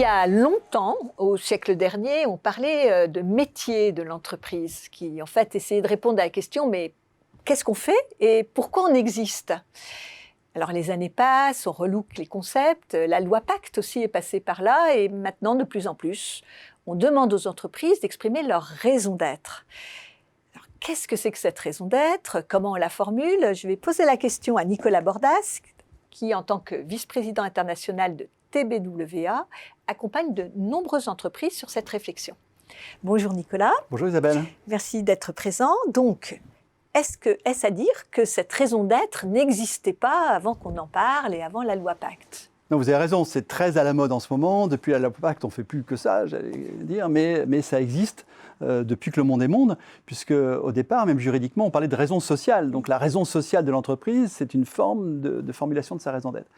y a longtemps, au siècle dernier, on parlait de métier de l'entreprise, qui en fait essayait de répondre à la question, mais qu'est-ce qu'on fait et pourquoi on existe ? Alors les années passent, on relook les concepts, la loi Pacte aussi est passée par là, et maintenant, de plus en plus, on demande aux entreprises d'exprimer leur raison d'être. Alors, qu'est-ce que c'est que cette raison d'être ? Comment on la formule ? Je vais poser la question à Nicolas Bordas, qui, en tant que vice-président international de TBWA, accompagne de nombreuses entreprises sur cette réflexion. Bonjour Nicolas. Bonjour Isabelle. Merci d'être présent. Donc, est-ce à dire que cette raison d'être n'existait pas avant qu'on en parle et avant la loi Pacte ? Non, vous avez raison, c'est très à la mode en ce moment. Depuis la loi Pacte, on ne fait plus que ça, j'allais dire, mais ça existe depuis que le monde est monde, puisque au départ, même juridiquement, on parlait de raison sociale. Donc la raison sociale de l'entreprise, c'est une forme de formulation de sa raison d'être.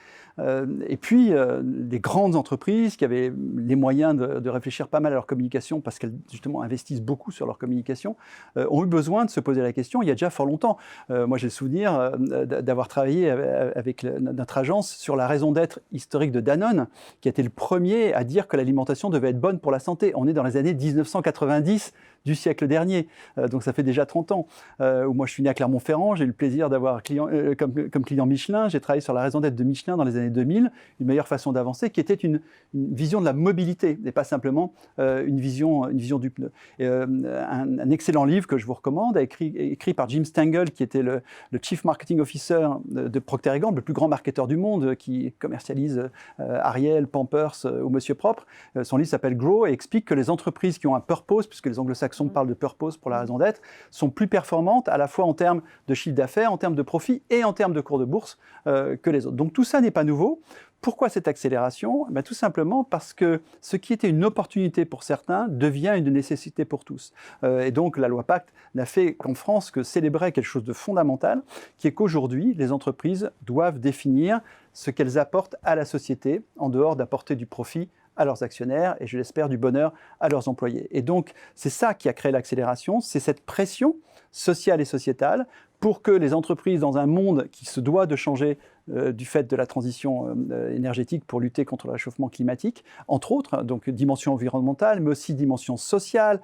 Et puis, des grandes entreprises qui avaient les moyens de réfléchir pas mal à leur communication, parce qu'elles justement investissent beaucoup sur leur communication, ont eu besoin de se poser la question il y a déjà fort longtemps. Moi, j'ai le souvenir d'avoir travaillé avec notre agence sur la raison d'être historique de Danone, qui a été le premier à dire que l'alimentation devait être bonne pour la santé. On est dans les années 1990 du siècle dernier, donc ça fait déjà 30 ans, où moi je suis né à Clermont-Ferrand, j'ai eu le plaisir d'avoir comme client Michelin, j'ai travaillé sur la raison d'être de Michelin dans les années 2000, une meilleure façon d'avancer, qui était une vision de la mobilité, et pas simplement une vision du pneu. Un excellent livre que je vous recommande, écrit par Jim Stengel, qui était le Chief Marketing Officer de Procter & Gamble, le plus grand marketeur du monde, qui commercialise Ariel, Pampers ou Monsieur Propre. Son livre s'appelle Grow et explique que les entreprises qui ont un purpose, puisque les anglo-saxons parlent de purpose pour la raison d'être, sont plus performantes à la fois en termes de chiffre d'affaires, en termes de profit et en termes de cours de bourse que les autres. Donc tout ça n'est pas nouveau. Pourquoi cette accélération ? Tout simplement parce que ce qui était une opportunité pour certains devient une nécessité pour tous. Et donc la loi Pacte n'a fait qu'en France que célébrer quelque chose de fondamental, qui est qu'aujourd'hui, les entreprises doivent définir ce qu'elles apportent à la société, en dehors d'apporter du profit à leurs actionnaires et, je l'espère, du bonheur à leurs employés. Et donc, c'est ça qui a créé l'accélération, c'est cette pression sociale et sociétale pour que les entreprises, dans un monde qui se doit de changer du fait de la transition énergétique pour lutter contre le réchauffement climatique, entre autres, donc dimension environnementale, mais aussi dimension sociale,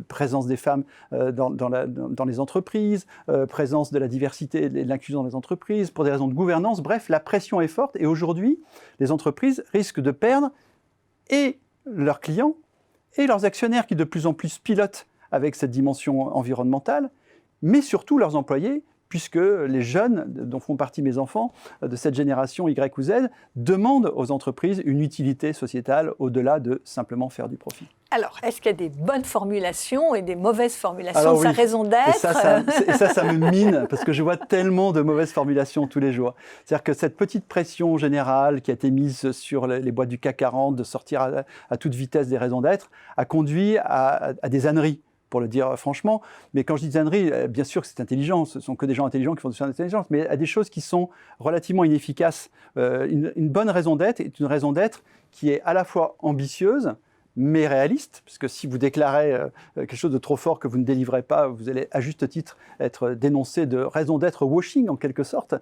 présence des femmes dans les entreprises, présence de la diversité et de l'inclusion dans les entreprises, pour des raisons de gouvernance, bref, la pression est forte et aujourd'hui, les entreprises risquent de perdre et leurs clients et leurs actionnaires qui de plus en plus pilotent avec cette dimension environnementale, mais surtout leurs employés, puisque les jeunes, dont font partie mes enfants, de cette génération Y ou Z, demandent aux entreprises une utilité sociétale au-delà de simplement faire du profit. Alors, est-ce qu'il y a des bonnes formulations et des mauvaises formulations de sa raison d'être ? Et ça me mine, parce que je vois tellement de mauvaises formulations tous les jours. C'est-à-dire que cette petite pression générale qui a été mise sur les boîtes du CAC 40 de sortir à toute vitesse des raisons d'être a conduit à des âneries, pour le dire franchement. Mais quand je dis âneries, bien sûr que c'est intelligent, ce ne sont que des gens intelligents qui font des choses intelligentes, mais à des choses qui sont relativement inefficaces. Une bonne raison d'être est une raison d'être qui est à la fois ambitieuse, mais réaliste, puisque si vous déclarez quelque chose de trop fort que vous ne délivrez pas, vous allez à juste titre être dénoncé de raison d'être washing en quelque sorte,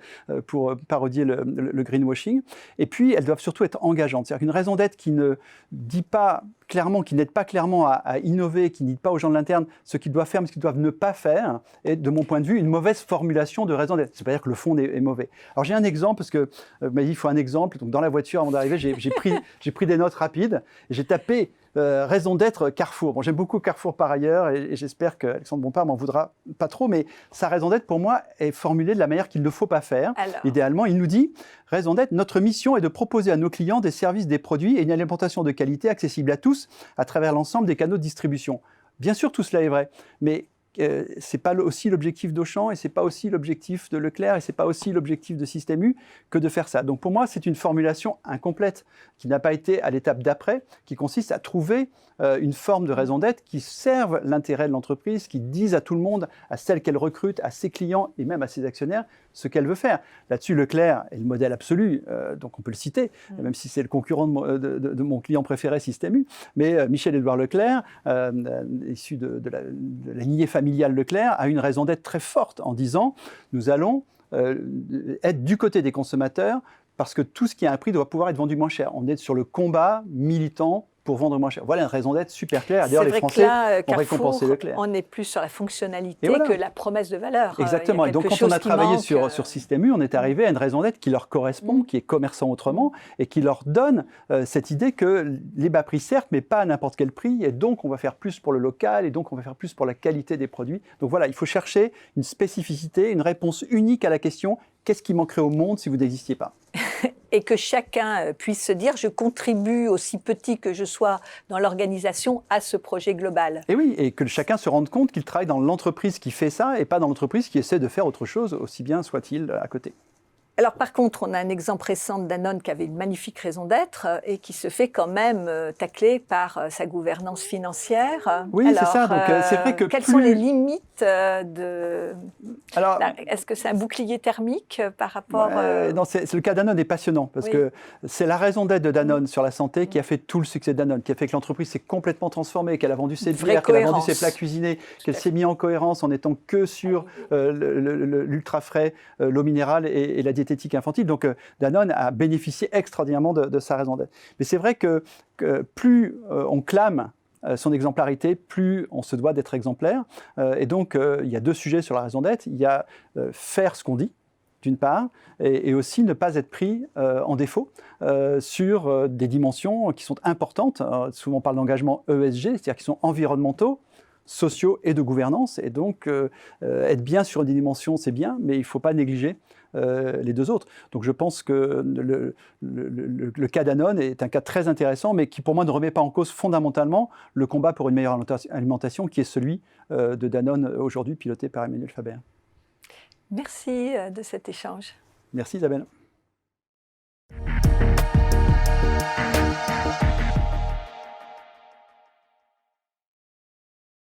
pour parodier le greenwashing. Et puis, elles doivent surtout être engageantes. C'est-à-dire qu'une raison d'être qui ne dit pas clairement, qui n'aide pas clairement à innover, qui ne dit pas aux gens de l'interne ce qu'ils doivent faire, mais ce qu'ils doivent ne pas faire, est, de mon point de vue, une mauvaise formulation de raison d'être. Ça ne veut pas dire que le fond est mauvais. Alors j'ai un exemple, parce que vous m'avez dit il faut un exemple. Donc dans la voiture, avant d'arriver, j'ai pris des notes rapides, et j'ai tapé raison d'être Carrefour. Bon, j'aime beaucoup Carrefour par ailleurs, et j'espère qu'Alexandre Bompard m'en voudra pas trop, mais sa raison d'être, pour moi, est formulée de la manière qu'il ne faut pas faire. Alors. Idéalement, il nous dit, raison d'être, notre mission est de proposer à nos clients des services, des produits et une alimentation de qualité accessible à tous à travers l'ensemble des canaux de distribution. Bien sûr, tout cela est vrai, mais c'est pas aussi l'objectif d'Auchan, et c'est pas aussi l'objectif de Leclerc, et c'est pas aussi l'objectif de Système U que de faire ça. Donc pour moi, c'est une formulation incomplète qui n'a pas été à l'étape d'après, qui consiste à trouver une forme de raison d'être qui serve l'intérêt de l'entreprise, qui dise à tout le monde, à celle qu'elle recrute, à ses clients et même à ses actionnaires, ce qu'elle veut faire. Là-dessus, Leclerc est le modèle absolu, donc on peut le citer, même si c'est le concurrent de mon client préféré, Système U. Mais Michel-Édouard Leclerc, issu de la lignée familiale Leclerc, a une raison d'être très forte en disant « nous allons être du côté des consommateurs parce que tout ce qui a un prix doit pouvoir être vendu moins cher. On est sur le combat militant pour vendre moins cher. Voilà une raison d'être super claire. D'ailleurs, les Français ont récompensé Leclerc. On est plus sur la fonctionnalité que la promesse de valeur. Exactement. Et donc, quand on a travaillé sur Système U, on est arrivé à une raison d'être qui leur correspond, qui est commerçant autrement, et qui leur donne cette idée que les bas prix, certes, mais pas à n'importe quel prix, et donc on va faire plus pour le local, et donc on va faire plus pour la qualité des produits. Donc voilà, il faut chercher une spécificité, une réponse unique à la question « Qu'est-ce qui manquerait au monde si vous n'existiez pas ?» Et que chacun puisse se dire « Je contribue, aussi petit que je sois dans l'organisation, à ce projet global. » Et oui, et que chacun se rende compte qu'il travaille dans l'entreprise qui fait ça et pas dans l'entreprise qui essaie de faire autre chose, aussi bien soit-il à côté. Alors par contre, on a un exemple récent de Danone qui avait une magnifique raison d'être et qui se fait quand même tacler par sa gouvernance financière. Oui, c'est ça. Donc c'est vrai que quelles sont les limites de... Alors, est-ce que c'est un bouclier thermique par rapport... Non, le cas Danone est passionnant parce que c'est la raison d'être de Danone sur la santé qui a fait tout le succès de Danone, qui a fait que l'entreprise s'est complètement transformée, qu'elle a vendu ses bières, qu'elle a vendu ses plats cuisinés, qu'elle s'est mise en cohérence en n'étant que sur l'ultra frais, l'eau minérale et la diététique infantile. Donc Danone a bénéficié extraordinairement de sa raison d'être. Mais c'est vrai que plus on clame son exemplarité, plus on se doit d'être exemplaire. Et donc il y a deux sujets sur la raison d'être. Il y a faire ce qu'on dit, d'une part, et aussi ne pas être pris en défaut sur des dimensions qui sont importantes. Souvent on parle d'engagement ESG, c'est-à-dire qui sont environnementaux, sociaux et de gouvernance. Et donc, être bien sur une dimension, c'est bien, mais il ne faut pas négliger les deux autres. Donc, je pense que le cas Danone est un cas très intéressant, mais qui, pour moi, ne remet pas en cause fondamentalement le combat pour une meilleure alimentation, qui est celui de Danone aujourd'hui, piloté par Emmanuel Faber. Merci de cet échange. Merci Isabelle.